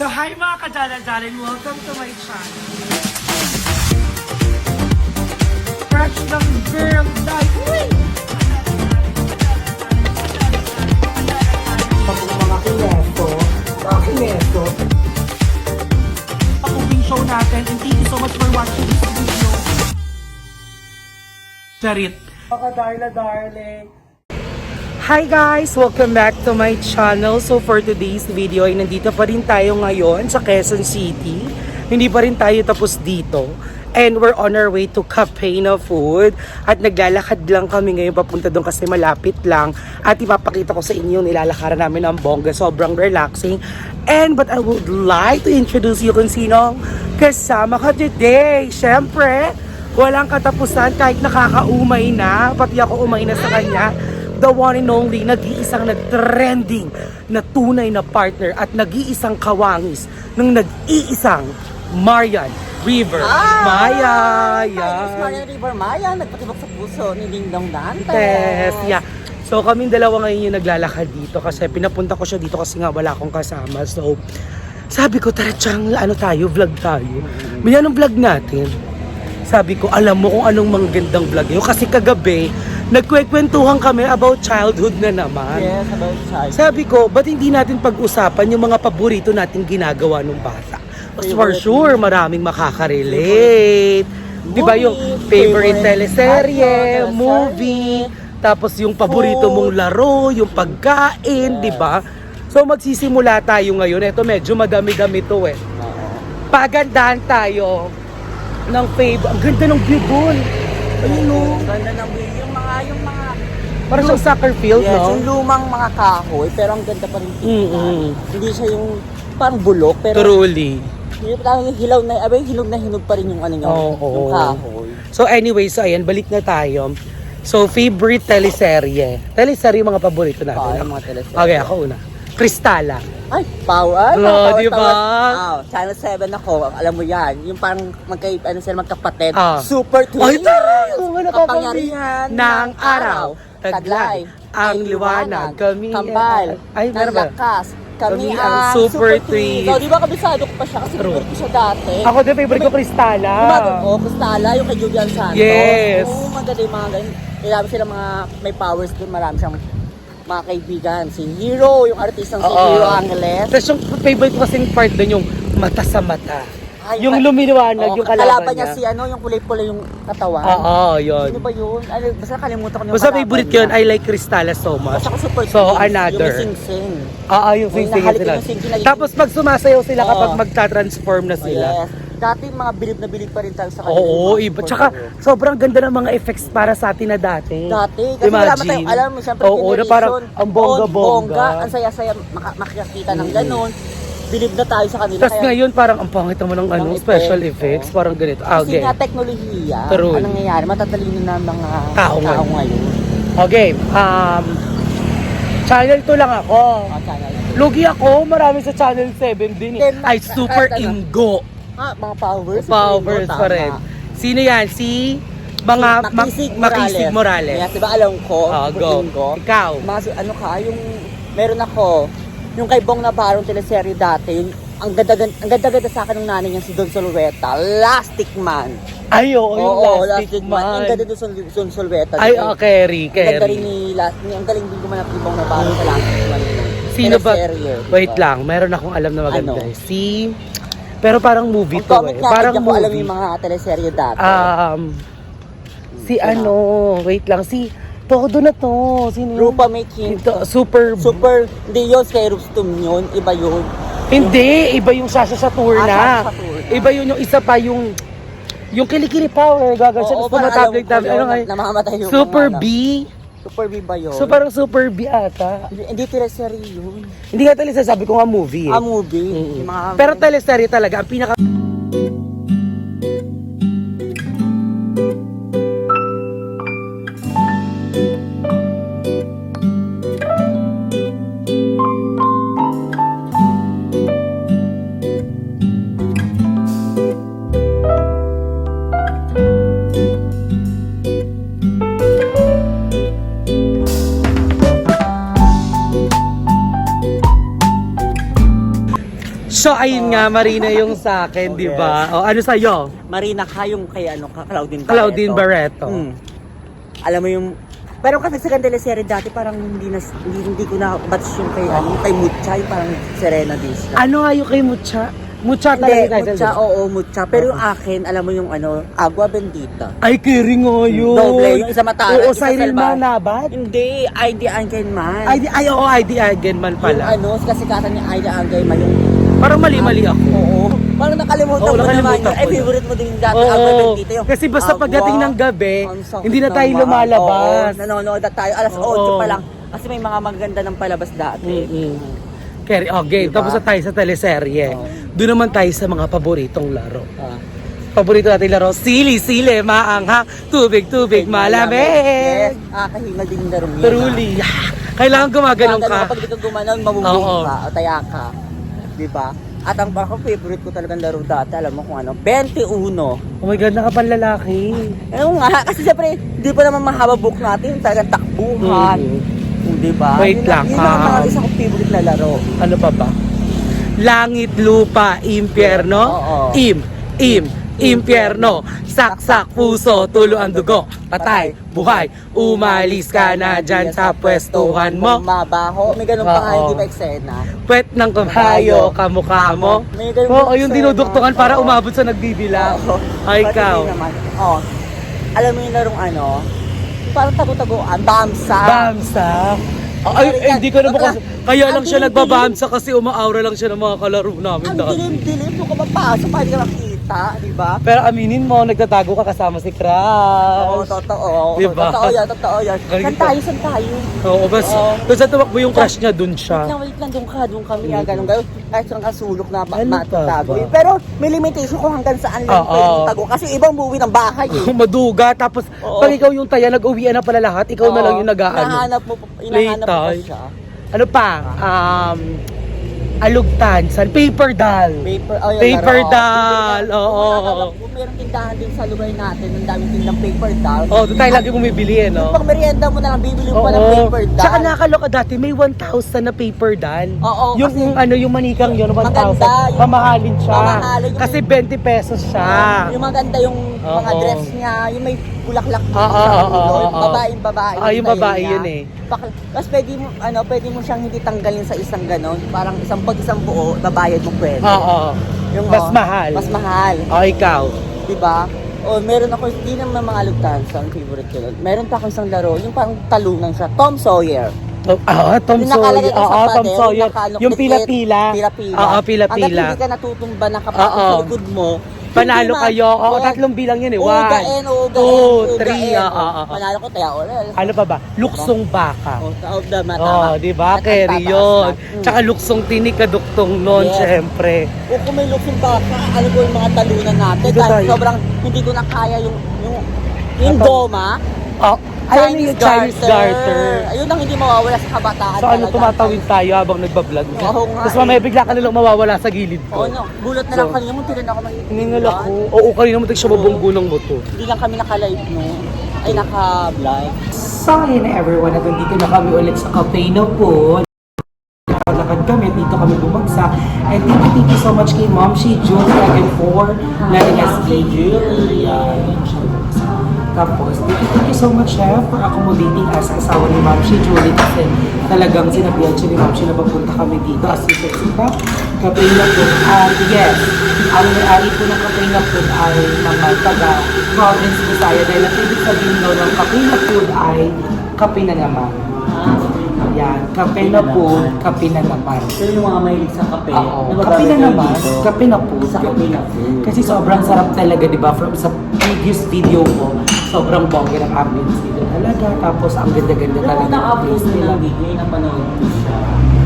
So hi mga kadala-dalan, welcome to my channel. Fresh ng girl life. Uy! Mga kineso. Ang show natin, and thank you so much for watching this video. Charit. Mga darling. Hi guys! Welcome back to my channel. So for today's video ay nandito pa rin tayo ngayon sa Quezon City. Hindi pa rin tayo tapos dito. And we're on our way to Cafe na Food. At naglalakad lang kami ngayon papunta doon kasi malapit lang. At ipapakita ko sa inyo nilalakaran namin ang bongga. Sobrang relaxing. And but I would like to introduce you kung sinong kasama ko today. Siyempre, walang katapusan kahit nakakaumay na. Pati ako umay na sa kanya. The one and only, nag-iisang nag-trending na tunay na partner at nag-iisang kawangis ng nag-iisang Marian River Maya. Marian River Maya, nagpatibok sa puso ni Dingdong Dantes. Yes, yeah. So kaming dalawa ngayon yung naglalakad dito kasi pinapunta ko siya dito kasi nga wala akong kasama. So sabi ko, tara Chang, vlog tayo. Yan ang vlog natin. Sabi ko, alam mo kung anong manggandang vlog yun. Kasi kagabi, nagkwekwentuhan kami about childhood na naman. Yes, about childhood. Sabi ko, ba't hindi natin pag-usapan yung mga paborito nating ginagawa nung bata? Kasi for sure, maraming makaka-relate. Di ba yung favorite teleserye, movie, tapos yung paborito mong laro, yung pagkain, di ba? So magsisimula tayo ngayon. Ito medyo madami-dami to eh. Pagandahan tayo ng fave. Ang ganda ng view doon. Ayun o. Ang ganda ng view. Yung mga Parang siyang soccer field, yes, no? yung lumang mga kahoy, pero ang ganda pa rin tingnan. Hindi siya yung parang bulok, pero Truly. yung hilaw na hinog pa rin yung ano yung kahoy. So anyway, so ayan, balik na tayo. So favorite teleserye. Teleserye yung mga paborito natin. Mga teleserye. Okay, ako una. Kristala. Ay, power! No, di ba? Channel 7 ako, alam mo yan. Yung parang magkapatid. Ah. Super twins. Ay, tayo! Kapangyarihan ng araw. Taglay. Ang liwanag. Kami. Kambal. Ay, ng meron ba? lakas. Kami ang ang super twins. twins. So, di ba kabisado ko pa siya kasi True. favorite ko siya dati. Ako din, favorite ko Kristala. Kristala, yung kay Julian Santos. Yes. Oo, maganda yung mga ganyan. Marami sila mga may powers doon, marami siyang mga kaibigan. Si Hero, yung artistang si Hero Angeles. Tapos yung favorite ko kasing part doon yung mata sa mata. Ay, Yung lumiliwanag, yung kalaban niya. Si ano, yung kulay-pulay yung katawan. Oo, yun. Sino ba yun? Ano, basta kalimutan ko yung Basta kalaban favorite ko niya. yun, I like Kristala so much. Basta ko super So, twins, another. Yung sing-sing. Oo, yung sing-sing nahalik sila. yung sing-sing. Tapos pag sumasayaw sila kapag Oo. magta-transform na sila. Yes. Dati mga bilib na bilib pa rin tayo sa kanila. Oo, Yung mga iba. super Tsaka hero. sobrang ganda ng mga effects para sa atin na dati. Dati, kasi wala man tayo, alam mo, siyempre, Oo, na parang ang bongga-bongga. Ang saya-saya makakita ng ganun. Bilib na tayo sa kanila. Tapos ngayon parang ang pangit naman ng Ang special effect, effects. oo. Parang ganito. Kasi Okay. nga teknolohiya, True. anong nangyayari? Matatalino na ang mga Tao tao ngayon. Okay. Channel 2 lang ako. Channel. Lugi ako. Marami sa Channel 7 din eh. Then, Ay, Super ano? Ingo. Mga powers. Powers Tama. pa rin. Sino yan? Si mga Makisig Morales. Yes, diba alam ko? Go. Ingo. Ikaw. Ano ka, yung meron ako, yung kay Bong Navarro teleserye dati, yung ang ganda-ganda sa akin ng nanay niya si Don Solueta, Lastic Man. Ay, oo, yung Lastic Man. Ang ganda doon sa Don Solueta. Ay, Kerry. Ang ganda rin ang galing din gumanap ni Bong Navarro sa Lastic Man. Sino ba? Teleserye, Wait diba? lang, meron akong alam na maganda. Ano? Pero parang movie Ang to comment eh. nga, Parang hindi ko alam movie. yung mga teleserye dati. Wait lang, si todo na to. Sino yun? Rupa May Quinto. Super. Hindi yun, kay Rustum yun, iba yun. Hindi, iba yung Sasha sa tour na. Sasha sa tour na. Iba yun yung isa pa yung kilikili power. Gagal siya. Oo, Tapos tumatablig parang alam ko nga yun, namamatay yung Super mga, B. Super B ba yun? So parang Super B ata. Hindi teleserye yun. Hindi nga talaga sabi ko nga movie eh. Movie. Yung mga, Pero teleserye talaga, ang pinaka... So, yun nga, Marina yung sa akin, di ba? O, ano sa'yo? Marina ka yung kay Claudine Barreto. Claudine Barreto. Alam mo yung pero kasi sa teleserye dati parang hindi ko na batch yung kay Mucha, yung parang Serena Dish. Ano nga yung kay Mucha? Mucha Hindi, talaga. Mucha, oo, Mucha. Pero yung akin, alam mo yung Agua Bendita. Ay, kiri nga yun. Doble, yung isa mataas. Oo, isa Cyril salba. Manabat? Hindi, ID Angenman. Oo, ID Agenman pala. Yung kasi kata ni ID Angenman yung Parang mali-mali ako. Oo. Parang nakalimutan Oo, mo naman nakalimutan yun. Ay, ko. favorite mo din dati, Oo. Agua Bendita. Yung Kasi basta Agua, pagdating ng gabi, ang sakit hindi na tayo naman. lumalabas. Oo, nanonood na tayo. Alas 8 Oo. pa lang. Kasi may mga maganda ng palabas dati. Okay, Diba? tapos na tayo sa teleserye. Oo. Doon naman tayo sa mga paboritong laro. Ah. Paborito natin laro, sili-sili, maanghang, tubig-tubig, malamig. Yes. Kahimal din yung larong yun. Truly. Kailangan gumaganong ka. Kapag di ka gumanon, mamumuhin Oo. ka o taya ka. Diba? At ang favorite ko talagang laro dati, alam mo kung ano, 21. Oh my God, nakapanlalaki. Ayun nga, kasi siyempre, di pa naman mahaba book natin, talagang takbuhan. Diba? Wait lang, Yun lang ang isa kong favorite na laro. Ano pa ba? Langit, lupa, impyerno. Oo. Impyerno. Saksak, puso, tulo ang dugo. Patay, buhay, umalis ka na dyan sa pwestuhan mo. Mabaho. May ganun pa nga, Oo. hindi ba eksena? Pwet ng kabayo, kamukha mo. May ganun Oo, pa yung eksena. dinuduktungan para Oo. umabot sa nagbibilang. Oo. Ay, Pati ikaw. din naman. Oh. Alam mo yung larong parang tago-tagoan, bamsa. Bamsa. Ay, hindi ko naman kasi. Kaya lang siya nagbabamsa kasi umaaura lang siya ng mga kalaro namin Ang dati. dilim-dilim, kung ka mapasok, pa hindi ka makita, di ba? Pero aminin mo, nagtatago ka kasama si Crush. Oo, totoo. Diba? Totoo yan, totoo yan. Galing San tayo? Oo, bas, Oo. basta tumakbo yung crush niya, dun siya. Wait lang, doon kami, ganun. Kahit saan kasulok na Ano matatago. pa ba? Pero may limitation kung hanggang saan lang Oo. pwedeng tago. Kasi ibang buwi ng bahay eh. Maduga, tapos Oo. pag ikaw yung taya, nag-uwian na pala lahat, ikaw na lang yung nag-aano. Hinahanap mo pa Late siya. Ano pa? Alugtan, paper doll. Paper doll, oo. Kung meron tindahan din sa lugar natin, ang daming tindang paper doll. Oh, doon tayo lagi bumibili, no? Pag merienda mo na lang, bibili mo pa ng Oo. paper doll. Tsaka nakakaloka dati, may 1,000 na paper doll. Oo, Yung yung manikang yun, 1,000. Maganda, yung- Mamahalin siya. Mamahalin yung- Kasi 20 pesos siya. Yung maganda yung mga Oo. dress niya, yung may bulaklak Oo, oo, oo. babae. Yung babae yun eh. Tapos pwede mo siyang hindi tanggalin sa isang ganon. Parang isang buo, babayad mo pwede. Oo. Yung, Mas mahal. Mas mahal. O, ikaw. Diba? O, meron ako, hindi naman mga lugtansa, ang favorite ko nun. Meron pa akong isang laro, yung parang talunan siya, Tom Sawyer. Tom Yung nakalagay Sawyer. ka sa Oo, pader, Tom Sawyer. nakalok- Yung pila-pila. Pila-pila. Oo, Hanggang pila-pila. hindi ka natutumba na kapag Oo. sa likod mo. Panalo hindi na- kayo. Oo, Oo. 3 bilang yun eh. 1, Ugain, 2, 3. Oo. Panalo ko, kaya oral. Ano pa ba? Luksong baka. Oh, sa of the mata. Oh, di ba? At ang Carry tataas yun. na. Tsaka luksong tinik kaduktong nun, Yes. syempre. O kung may luksong baka, ano ko yung mga talunan natin. Dito Dahil tayo. sobrang hindi ko na kaya yung goma. Oh, ayun yung Chinese garter. Ayun ang hindi mawawala sa kabataan. So ano, talaga. tumatawid tayo habang nagbablog ka. Oo nga Tapos eh. mamaya bigla ka nalang mawawala sa gilid Oo, ko. no. Gulat na lang So, kanina mo, tinan ako may Hiningal ako. Oo, kanina mo siya mabunggunang mo to. Hindi lang kami naka-live, no? Ay, naka-vlog. So, yun na everyone, at nandito na kami ulit sa cafe na po. Nakalakad kami, dito kami bumagsak. And thank you so much kay Mom She Julie again for letting us be here. Tapos, thank you so much, Chef, for accommodating us asawa ni Ma'am She Julie kasi talagang sinabihan siya ni Ma'am She na papunta kami dito as you can see pa. Cafe na po. Yes, ang may-ari po ng Cafe na po ay mga taga-province Visaya dahil ang ibig sabihin daw ng Cafe na Food ay kape na naman. Yan, kape na po, kape na naman. So yung mga mahilig sa kape, Oo, kape na naman, kape na po. Sa kape na po. Kasi sobrang sarap talaga, di ba? From sa previous video ko, sobrang bongga ng ambience dito talaga. Tapos ang ganda-ganda Pero talaga. kung naka-upload place mo nila. ng video, yung napanood ko siya,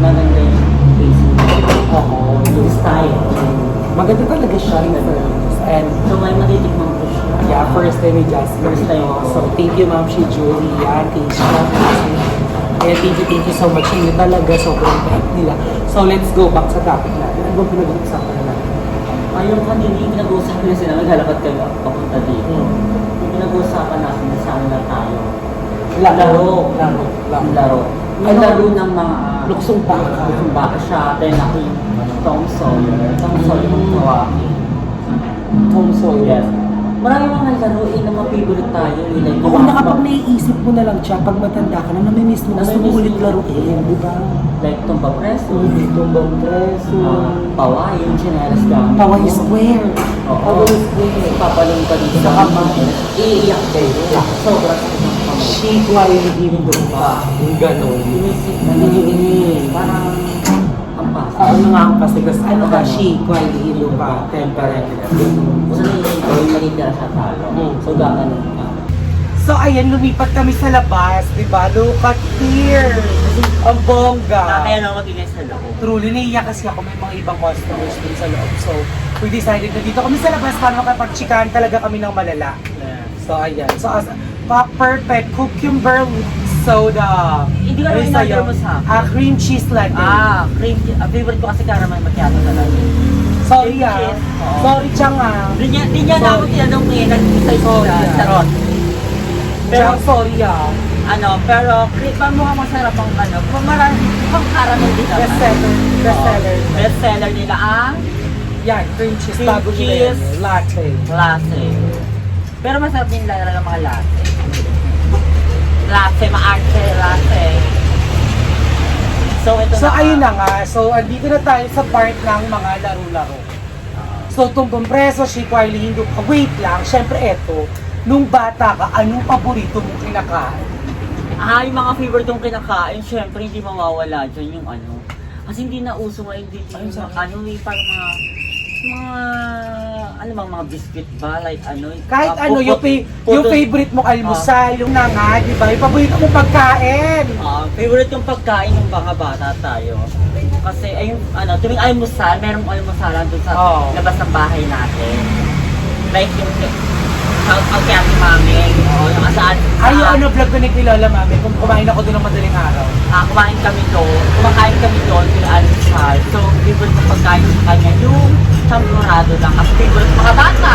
maganda yung basic. Oo, Yung style. maganda talaga siya. And So may matitikman ko siya. yeah, first time ni Jasmine. First time ko. So thank you Ma'am She Julie. Yan, thank you. Kaya thank you so much. Yun talaga, sobrang bait nila. So let's go back sa topic natin. Ano bang pinag-uusapan natin? Yung kanina, yung pinag-uusapan na sila, naglalakad kayo papunta dito. Yung pinag-uusapan natin, na saan na tayo. Laro. Laro. Yung laro ng mga luksong baka. Luksong baka siya. Then ako yung Tom Sawyer. Tom Sawyer yung kawaki. Tom Sawyer. Yes. Marami mga laruin na mga favorite tayo. Like, Oo, nakapag naiisip mo na lang siya, pag matanda ka na, namimiss mo, gusto mo ulit laruin, di ba? like tumbang preso. Tumbang preso. Pawa, yung chinelas gamit. Paway square. Oo. Papalong ka dito sa kamay. Iiyak kayo. Sobrang sakit ng kamay. She quality mo pa. Yung gano'n. Inisip na parang ang pasa. Ano nga ang kasi, kasi ano ka, she quality mo pa. Temperature. Kung saan yung yung malitira sa talo. So, gano'n ka. So ayan, lumipat kami sa labas, di ba? Look at here! Ang bongga! Kaya naman mag-ingay sa loob. Truly, naiiyak kasi ako, may mga ibang customers dun sa loob. So, we decided na dito kami sa labas para makapag-chikahan talaga kami ng malala. So ayan, so as perfect cucumber soda. Hindi ko Ano naman sa'yo? in-order mo sa akin. Cream cheese latte. Cream cheese. Favorite ko kasi caramel macchiato talaga. Sorry cream ah. cheese. Oo. Sorry, Chang ah. Di niya na ako tinanong eh, nag-decide ko Sorry, sa ah. charot. Chang, sorry ah. Pero cream pa mukhang masarap ang marami, mukhang caramel din naman. Bestseller. Bestseller nila ang Yan, cream cheese. Cream Bago nila cheese. yan, latte. latte. Pero masarap din talaga mga latte. Latte, maarte, latte. So, ito So na. ayun na nga, so andito na tayo sa part ng mga laro-laro. So tumbang preso, shikwali, hindi ka. Wait lang, syempre eto, nung bata ka, anong paborito mong kinakain? Yung mga favorite kong kinakain, syempre hindi mawawala dyan yung ano. Kasi hindi na uso ngayon dito Ayun, yung sa- parang ano bang mga biscuit ba? Like ano? Kahit mga ano, yung, yung favorite mong almusal, yung nanga, di ba? Yung paborito mong pagkain. Favorite yung pagkain ng mga bata tayo. Kasi ayun, tuwing almusal, merong almusalan doon sa Oo. labas ng bahay natin. Like yung shout out kay Ate Mami. Yung saan. Ay, yung ano vlog ko ni Kilala Mami, kung kumain ako doon ng madaling araw. Kumakain kami doon yung almusal. So, favorite ng pagkain sa kanya yung champurado lang. Kasi favorite ng mga bata.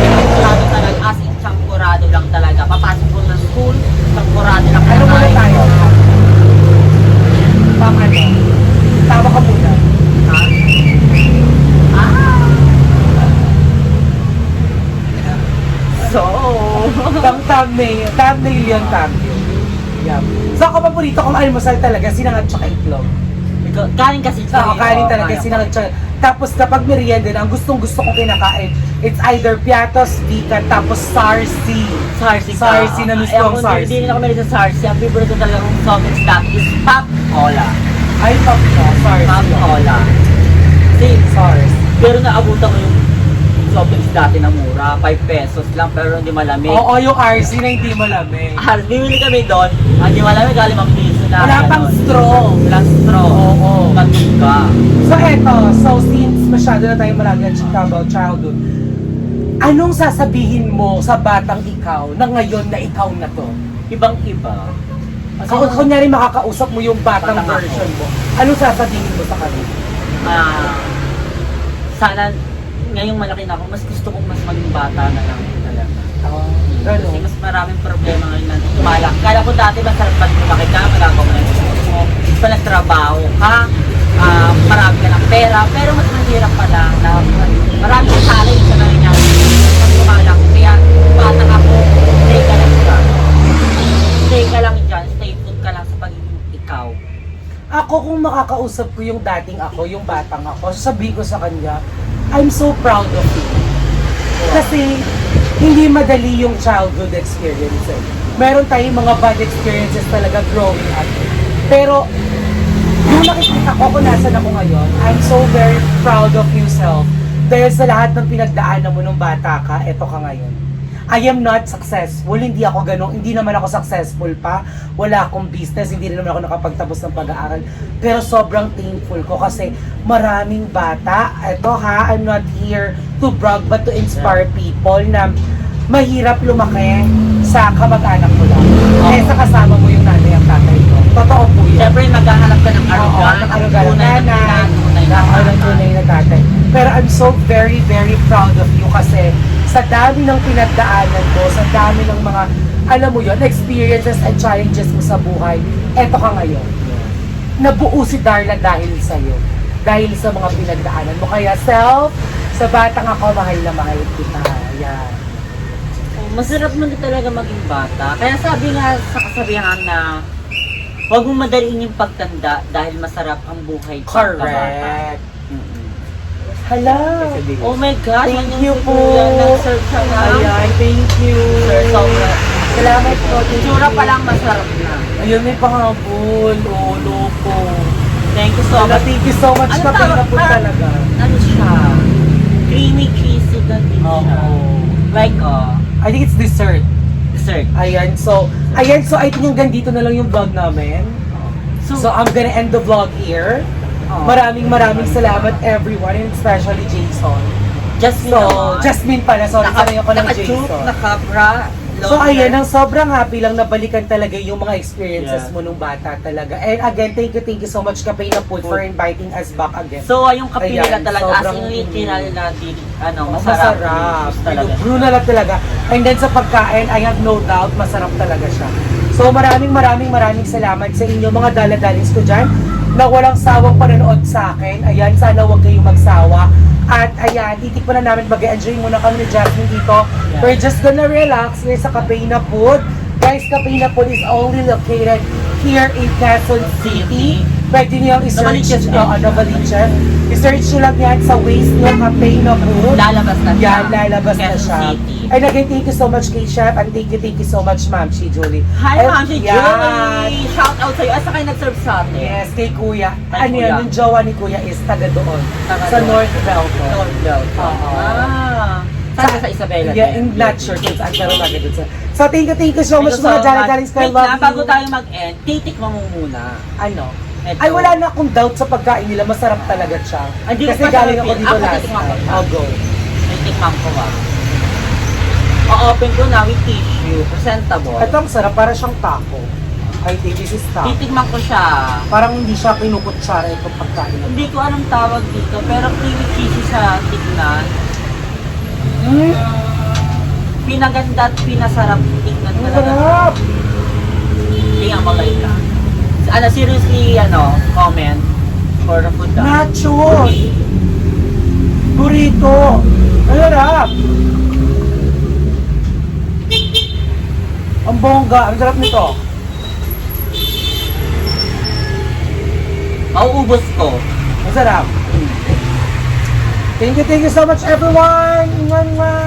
Champurado talaga, as in champurado lang talaga. Papasok ko ng school, champurado lang. Ano muna tayo? Pang ano? Tawa ka muna. Ha? Ah! So, Thumbnail yun, thumbnail. Yeah. So ako paborito kong almusal talaga, sinangag tsaka itlog. kanin kasi So ako kanin talaga, sinangag tsaka. Tapos kapag merienda na, ang gustong-gusto kong kinakain, it's either piatos, vika, tapos sarsi. Sarsi ka. Sarsi na miss ko ang sarsi. Hindi na kami sa sarsi. Ang favorite ko talaga ng soft snack is Pop Cola. Ay, pop ka, sarsi. Pop Cola. Kasi, Sarsi. pero naabutan ko yung soft drinks dati na mura. 5 pesos lang, pero hindi malamig. Oo, yung RC na hindi malamig. Bibili kami doon. Hindi malamig, galing 5 piso na. Wala pang straw. Walang straw. Oo. Matuga. So eto, so since masyado na tayo malagi at chika about childhood, anong sasabihin mo sa batang ikaw na ngayon na ikaw na to? Ibang-iba. Kung kunyari makakausap mo yung batang Batang ako. version mo, anong sasabihin mo sa kanila? Sana ngayong malaki na ako, mas gusto kong mas maging bata na lang talaga. Kasi Ganun. mas maraming problema ngayon na tumalak. Kala ko dati masarap pag lumaki ka, magagawa mo na yung gusto mo. Pa nagtrabaho ka, marami ka ng pera, pero mas mahirap pala na marami kang challenge sa nangyayari. Mas tumalak. Kaya bata ako, stay ka lang dyan. Stay ka lang dyan, stay put ka lang sa pagiging ikaw. Ako kung makakausap ko yung dating ako, yung batang ako, sabihin ko sa kanya, I'm so proud of you. Kasi hindi madali yung childhood experiences. Meron tayong mga bad experiences talaga growing up. Pero yung nakikita ko kung nasan ako ngayon, I'm so very proud of yourself. Dahil sa lahat ng pinagdaanan mo nung bata ka, eto ka ngayon. I am not successful, hindi ako ganun, hindi naman ako successful pa, wala akong business, hindi rin naman ako nakapagtapos ng pag-aaral. Pero sobrang thankful ko kasi maraming bata, eto ha, I'm not here to brag but to inspire people na mahirap lumaki sa kamag-anak mo lang. Kesa kasama mo yung nanay at tatay mo. Totoo po yan. Siyempre, maghahanap ka ng arugan, ng arugan ng nanay, tunay ng tunay na tatay. Pero I'm so very, very proud of you kasi sa dami ng pinagdaanan mo, sa dami ng mga, alam mo yon, experiences and challenges mo sa buhay, eto ka ngayon. Nabuo si Darla dahil sa'yo. Dahil sa mga pinagdaanan mo. Kaya sa batang ako, mahal na mahal kita. Yan. Masarap mo na talaga maging bata. Kaya sabi nga sa kasabihan na huwag mong madaliin yung pagtanda dahil masarap ang buhay pagkabata. Correct. Mm-mm. Hala. Oh my God! Thank yan you yung po. Nag-serve siya na. Ayan, thank you. Sir, sobra. Salamat po. Thank Tsura you. pa lang masarap na. Ayun, may pangabol. Oh, loko. Thank you so Hala, much. thank you so much. Ano Kapag tawag? na po talaga. Ano siya? Creamy cheesy na din siya. Oo. Like, I think it's dessert. dessert. Ayan, so I think hanggang dito na lang yung vlog namin. So I'm gonna end the vlog here. Maraming salamat everyone, and especially Jason. Jasmine So, naman. Jasmine pala, sorry, sanay ako ng Naka-tube, Jason. naka-bra, So ayan, ang sobrang happy lang na balikan talaga yung mga experiences Yeah. mo nung bata talaga. And again, thank you so much Kapay na Food for inviting us back again. So, yung kape nila Ayan, talaga, as sobrang- in literal na, masarap. Masarap. Talaga. Blue na lang talaga. And then sa pagkain, I have no doubt, masarap talaga siya. So maraming salamat sa inyo mga daladalings ko dyan na walang sawang panonood sa akin. Ayan, sana huwag kayong magsawa. At ayan, titikman na namin, mag-enjoy muna kami ni Jasmine dito. Yeah. We're just gonna relax. We're sa Kapay na Food. Guys, Kapay na Food is only located here in Quezon City. Pwede niyo i-search, Novaliches din. Novaliches. I-search nyo lang yan sa Waze nyo, Kapay na Food. Lalabas na siya. Yan, lalabas na Quezon siya. City. And again, thank you so much kay Chef, and thank you so much, Ma'am Shi Julie. Hi, And Ma'am, si yan. Julie! Shout out sa'yo. Asa kayo nag-serve sa atin? Yes, kay Kuya. Kay Ano Kuya. yan, yung jowa ni Kuya is taga doon. Taga Sa doon. North Belton. North Belt. Oo. Saan sa Isabela? Yeah, din? I'm not sure kung saan, pero taga doon sa. So, thank you so much Thank you mga so Jolly much. Square. Wait lang, bago tayo mag-end, titikman mo muna. Ano? Ito. Ay, wala na akong doubt sa pagkain nila. Masarap talaga siya. Hindi ko Kasi pa galing sarapin. ako dito Ako last titikman ko time. siya. I'll go. Titikman ko ba? O-open ko na with tissue. Presentable. Ito ang sarap, para siyang taco. I think this is taco. Titikman ko siya. Parang hindi siya kinukutsara itong pagkain. Hindi ko anong tawag dito, pero creamy cheesy sa tignan. Mm, Pinaganda at pinasarap tignan ang talaga. sarap! Tingnan mo like ka. Seriously, comment for the food. Nachos! Burrito! Ang sarap! Ang bongga, ang sarap nito. Mauubos ko. Ang sarap. Thank you so much everyone! Mwah, mwah.